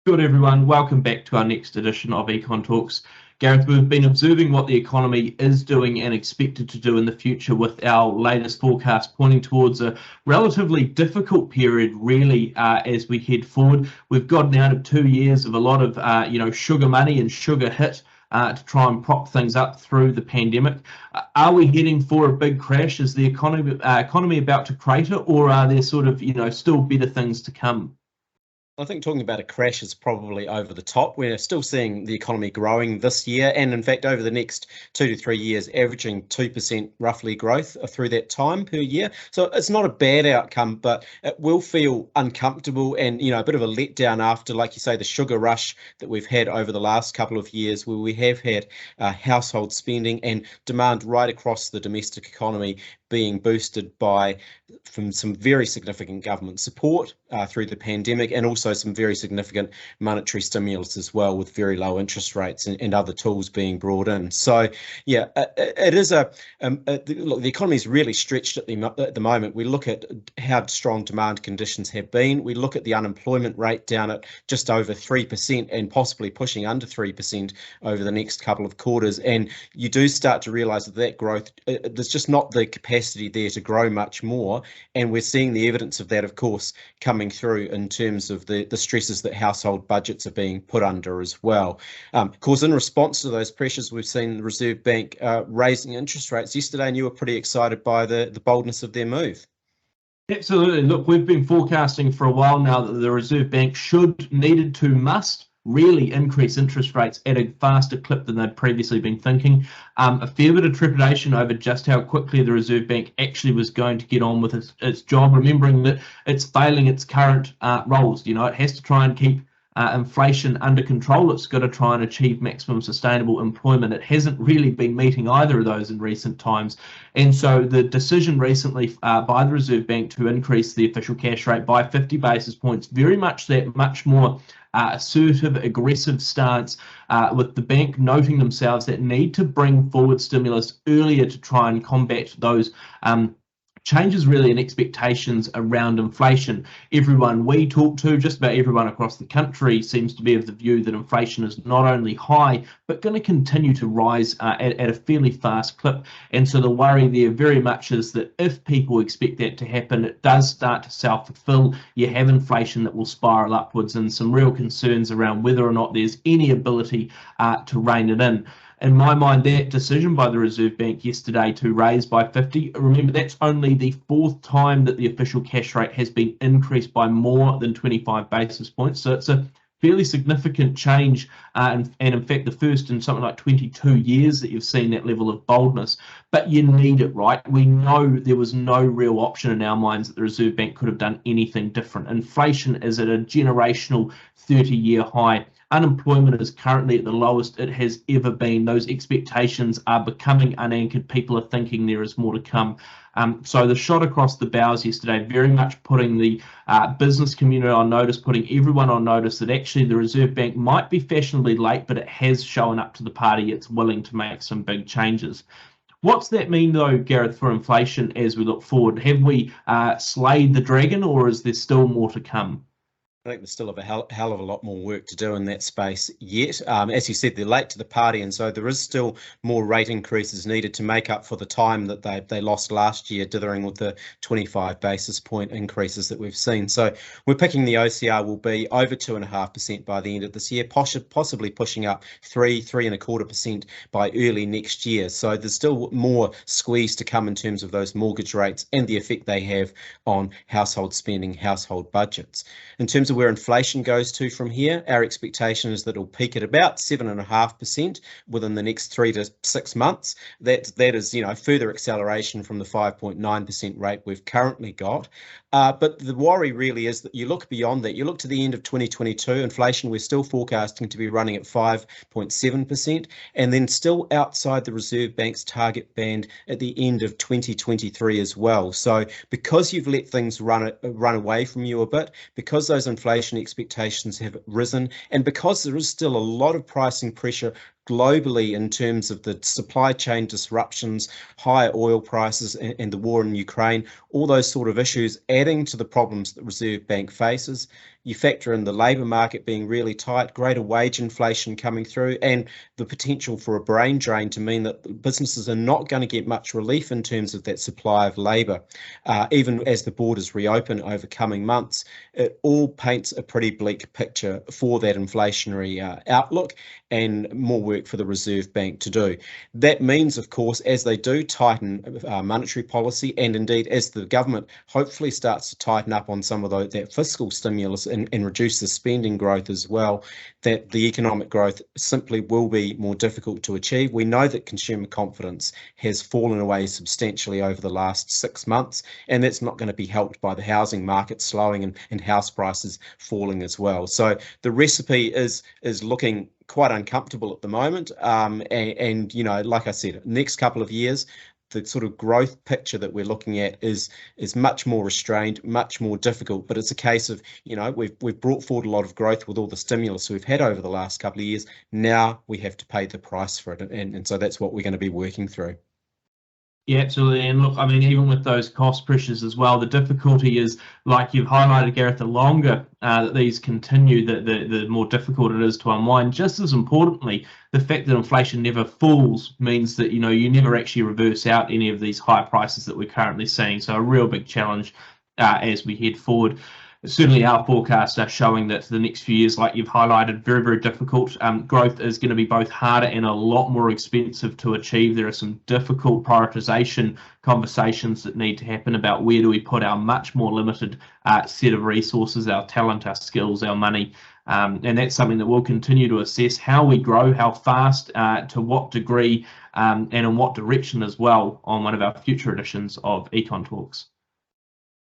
Good, everyone. Welcome back to our next edition of Econ Talks. Gareth, we've been observing what the economy is doing and expected to do in the future, with our latest forecast pointing towards a relatively difficult period, really, as we head forward. We've gotten out of 2 years of a lot of, sugar money and sugar hit to try and prop things up through the pandemic. Are we heading for a big crash? Is the economy about to crater, or are there sort of, still better things to come? I think talking about a crash is probably over the top. We're still seeing the economy growing this year, and in fact, over the next 2 to 3 years, averaging 2% roughly growth through that time per year. So it's not a bad outcome, but it will feel uncomfortable and, a bit of a letdown after, like you say, the sugar rush that we've had over the last couple of years, where we have had household spending and demand right across the domestic economy being boosted from some very significant government support through the pandemic, and also some very significant monetary stimulus as well, with very low interest rates and other tools being brought in. So, yeah, it is look, the economy is really stretched at the moment. We look at how strong demand conditions have been. We look at the unemployment rate down at just over 3% and possibly pushing under 3% over the next couple of quarters. And you do start to realise that growth, there's just not the capacity there to grow much more, and we're seeing the evidence of that, of course, coming through in terms of the stresses that household budgets are being put under as well. Of course, in response to those pressures, we've seen the Reserve Bank raising interest rates yesterday, and you were pretty excited by the boldness of their move. Absolutely. Look, we've been forecasting for a while now that the Reserve Bank must really increase interest rates at a faster clip than they'd previously been thinking. A fair bit of trepidation over just how quickly the Reserve Bank actually was going to get on with its job, remembering that it's failing its current roles. It has to try and keep inflation under control. It's got to try and achieve maximum sustainable employment. It hasn't really been meeting either of those in recent times. And so the decision recently by the Reserve Bank to increase the official cash rate by 50 basis points, very much that much more assertive, aggressive stance, with the bank noting themselves that need to bring forward stimulus earlier to try and combat those changes really in expectations around inflation. Everyone we talk to, just about everyone across the country, seems to be of the view that inflation is not only high, but going to continue to rise at a fairly fast clip. And so the worry there very much is that if people expect that to happen, it does start to self-fulfill. You have inflation that will spiral upwards, and some real concerns around whether or not there's any ability to rein it in. In my mind, that decision by the Reserve Bank yesterday to raise by 50, remember that's only the fourth time that the official cash rate has been increased by more than 25 basis points. So it's a fairly significant change, and in fact the first in something like 22 years that you've seen that level of boldness. But you need it, right? We know there was no real option in our minds that the Reserve Bank could have done anything different. Inflation is at a generational 30-year high. Unemployment is currently at the lowest it has ever been. Those expectations are becoming unanchored. People are thinking there is more to come. So the shot across the bows yesterday, very much putting the business community on notice, putting everyone on notice that actually the Reserve Bank might be fashionably late, but it has shown up to the party. It's willing to make some big changes. What's that mean, though, Gareth, for inflation as we look forward? Have we slayed the dragon, or is there still more to come? I think there's still a hell of a lot more work to do in that space yet. As you said, they're late to the party, and so there is still more rate increases needed to make up for the time that they lost last year, dithering with the 25 basis point increases that we've seen. So we're picking the OCR will be over 2.5% by the end of this year, possibly pushing up 3.25% by early next year. So there's still more squeeze to come in terms of those mortgage rates and the effect they have on household spending, household budgets. In terms of where inflation goes to from here, our expectation is that it'll peak at about 7.5% within the next 3 to 6 months. That is, further acceleration from the 5.9% rate we've currently got. But the worry really is that you look beyond that. You look to the end of 2022, inflation we're still forecasting to be running at 5.7%, and then still outside the Reserve Bank's target band at the end of 2023 as well. So because you've let things run away from you a bit, because those inflation expectations have risen, and because there is still a lot of pricing pressure globally in terms of the supply chain disruptions, higher oil prices, and the war in Ukraine, all those sort of issues adding to the problems that Reserve Bank faces, you factor in the labour market being really tight, greater wage inflation coming through, and the potential for a brain drain to mean that businesses are not going to get much relief in terms of that supply of labour, even as the borders reopen over coming months. It all paints a pretty bleak picture for that inflationary outlook, and more work for the Reserve Bank to do. That means, of course, as they do tighten monetary policy, and indeed as the government hopefully starts to tighten up on some of that fiscal stimulus and reduce the spending growth as well, that the economic growth simply will be more difficult to achieve. We know that consumer confidence has fallen away substantially over the last 6 months, and that's not going to be helped by the housing market slowing and house prices falling as well. So the recipe is looking quite uncomfortable at the moment, and you know, like I said, next couple of years, the sort of growth picture that we're looking at is much more restrained, much more difficult. But it's a case of, you know, we've brought forward a lot of growth with all the stimulus we've had over the last couple of years. Now we have to pay the price for it, and so that's what we're going to be working through. Yeah, absolutely. And look, I mean, even with those cost pressures as well, the difficulty is, like you've highlighted, Gareth, the longer that these continue, the more difficult it is to unwind. Just as importantly, the fact that inflation never falls means that, you know, you never actually reverse out any of these high prices that we're currently seeing. So a real big challenge as we head forward. Certainly our forecasts are showing that the next few years, like you've highlighted, very, very difficult. Growth is going to be both harder and a lot more expensive to achieve. There are some difficult prioritisation conversations that need to happen about where do we put our much more limited set of resources, our talent, our skills, our money. And that's something that we'll continue to assess, how we grow, how fast, to what degree, and in what direction as well, on one of our future editions of Econ Talks.